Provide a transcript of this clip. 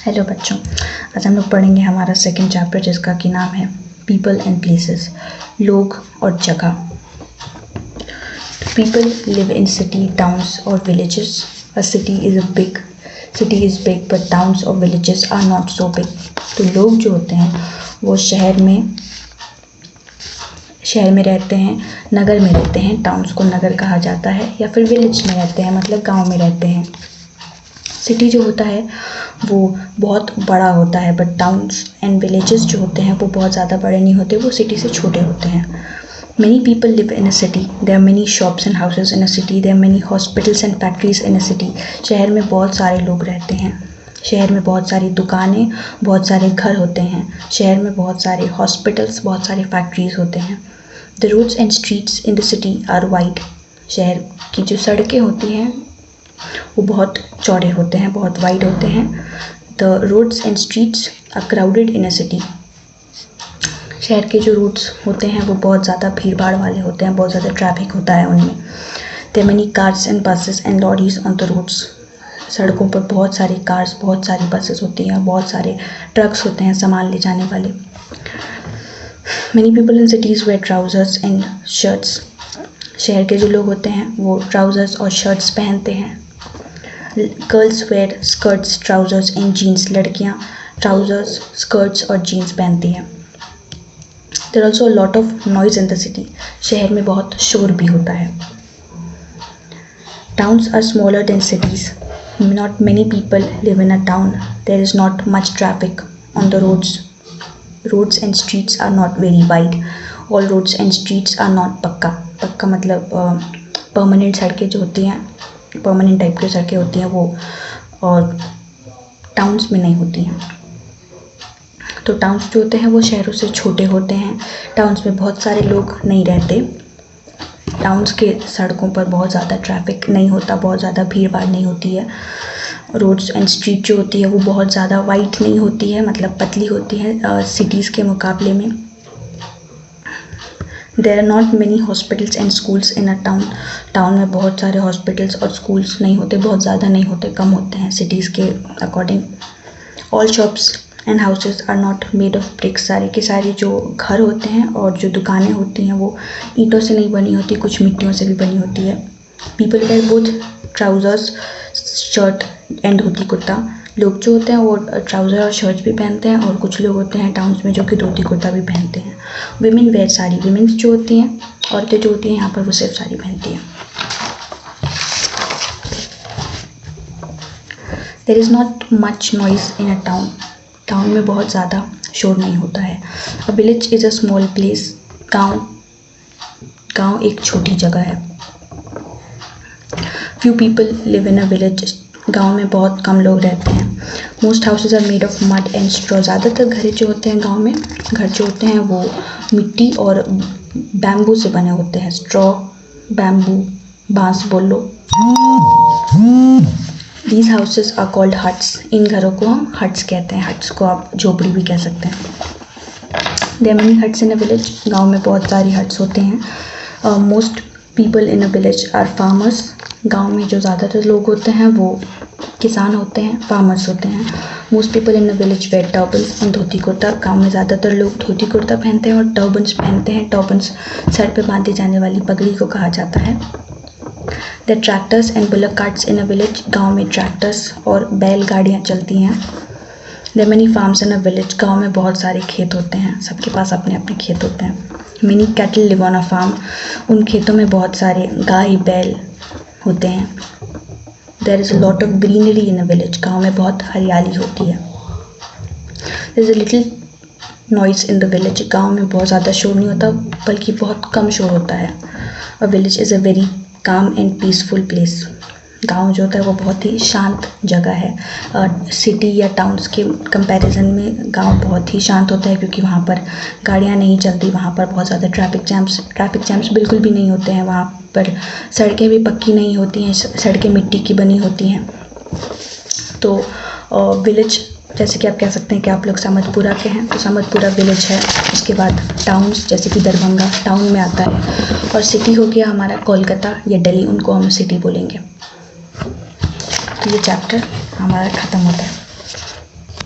Hello बच्चों, आज हम लोग पढ़ेंगे हमारा सेकंड चैप्टर जिसका कि नाम है पीपल एंड प्लेसेस, लोग और जगह। People live in city, towns और villages. A city is big but towns और villages are not so big. तो लोग जो होते हैं वो शहर में रहते हैं, नगर में रहते हैं। टाउन्स को नगर कहा जाता है, या फिर विलेज में रहते हैं, मतलब गाँव में रहते हैं। सिटी जो होता है वो बहुत बड़ा होता है, बट टाउन्स एंड विलेजेस जो होते हैं वो बहुत ज़्यादा बड़े नहीं होते, वो सिटी से छोटे होते हैं। Many people live in a city. There are many shops and houses in a city. There are many hospitals and factories in a city. शहर में बहुत सारे लोग रहते हैं, शहर में बहुत सारी दुकानें, बहुत सारे घर होते हैं, शहर में बहुत सारे हॉस्पिटल्स, बहुत सारे फैक्ट्रीज होते हैं। The roads and streets in the city are wide. शहर की जो सड़कें होती हैं वो बहुत चौड़े होते हैं, बहुत वाइड होते हैं। The roads and streets are crowded in a city. शहर के जो रूट्स होते हैं वो बहुत ज़्यादा भीड़ भाड़ वाले होते हैं, बहुत ज़्यादा ट्रैफिक होता है उनमें। There are many cars and buses and lorries on the roads. सड़कों पर बहुत सारी कार्स, बहुत सारी बसेस होती हैं, बहुत सारे ट्रक्स होते हैं सामान ले जाने वाले। Many people in cities wear trousers and shirts. शहर के जो लोग होते हैं वो ट्राउज़र्स और शर्ट्स पहनते हैं। Girls wear skirts, trousers and jeans. लड़कियाँ ट्राउज़र्स, स्कर्ट्स और जीन्स पहनती हैं। There also a lot of noise in the city. शहर में बहुत शोर भी होता है। Towns are smaller than cities. Not many people live in a town. There is not much traffic on the roads. Roads and streets are not very wide. All roads and streets are not pucca मतलब permanent सड़कें जो होती हैं, permanent type की सड़कें होती हैं वो, और टाउन्स में नहीं होती हैं। तो टाउन्स जो होते हैं वो शहरों से छोटे होते हैं। टाउन्स में बहुत सारे लोग नहीं रहते। टाउन्स के सड़कों पर बहुत ज़्यादा ट्रैफिक नहीं होता, बहुत ज़्यादा भीड़ भाड़ नहीं होती है। रोड्स एंड स्ट्रीट जो होती है वो बहुत ज़्यादा वाइड नहीं होती है, मतलब पतली होती है सिटीज़ के मुकाबले में। There are not many hospitals and schools in a town. Town में बहुत सारे हॉस्पिटल्स और स्कूल्स नहीं होते, बहुत ज़्यादा नहीं होते, कम होते हैं सिटीज़ के according. All shops and houses are not made of bricks. सारे के सारे जो घर होते हैं और जो दुकानें होती हैं वो ईंटों से नहीं बनी होती, कुछ मिट्टियों से भी बनी होती है। People wear both trousers, shirt and dhoti kurta. लोग जो होते हैं वो ट्राउज़र और शर्ट भी पहनते हैं, और कुछ लोग होते हैं टाउन्स में जो कि धोती कुर्ता भी पहनते हैं। Women where sari. विमेन्स जो होती हैं, औरतें जो होती हैं यहाँ पर वो सिर्फ साड़ी पहनती हैं। There is not much noise in a town. Town में बहुत ज़्यादा शोर नहीं होता है। A village is a small place. गाँव एक छोटी जगह है। Few people live in a village. गाँव में बहुत कम लोग रहते हैं। Most houses are made of mud and straw. ज़्यादातर घर जो होते हैं गाँव में, घर जो होते हैं वो मिट्टी और बैम्बू से बने होते हैं. स्ट्रॉ, बैम्बू, बांस बोल लो. These houses are called huts. इन घरों को हम हट्स कहते हैं. हट्स को आप झोपड़ी भी कह सकते हैं. There are many huts in a village. गाँव में बहुत सारी हट्स होते हैं. Most people in a village are farmers. गांव में जो ज़्यादातर लोग होते हैं वो किसान होते हैं, फार्मर्स होते हैं. Most people in a village wear turbans and dhoti kurta. गाँव में ज़्यादातर लोग धोती कुर्ता पहनते हैं और टर्बन्स पहनते हैं. टर्बन्स सर पे बांधी जाने वाली पगड़ी को कहा जाता है. The tractors and bullock carts in a village. गाँव में ट्रैक्टर्स और बैलगाड़ियाँ चलती हैं. There many farms in a village. गाँव में बहुत सारे खेत होते हैं, सबके पास अपने अपने खेत होते हैं. Many cattle live on a farm. उन खेतों में बहुत सारे गाय बैल होते हैं. There is a lot of greenery in a village. गाँव में बहुत हरियाली होती है. There is a little noise in the village. गाँव में बहुत ज़्यादा शोर नहीं होता, बल्कि बहुत कम शोर होता है. A village is a very calm and peaceful place. गाँव जो होता है वो बहुत ही शांत जगह है. सिटी या टाउन्स के कंपैरिजन में गाँव बहुत ही शांत होता है, क्योंकि वहाँ पर गाड़ियाँ नहीं चलती, वहाँ पर बहुत ज़्यादा ट्रैफिक जैम्स बिल्कुल भी नहीं होते हैं. वहाँ पर सड़कें भी पक्की नहीं होती हैं, सड़कें मिट्टी की बनी होती हैं. तो विलेज, जैसे कि आप कह सकते हैं कि आप लोग समतपुरा के हैं, तो समतपुरा विलेज है. उसके बाद टाउन्स जैसे कि दरभंगा टाउन में आता है, और सिटी हो गया हमारा कोलकाता या दिल्ली, उनको हम सिटी बोलेंगे. तो ये चैप्टर हमारा ख़त्म होता है.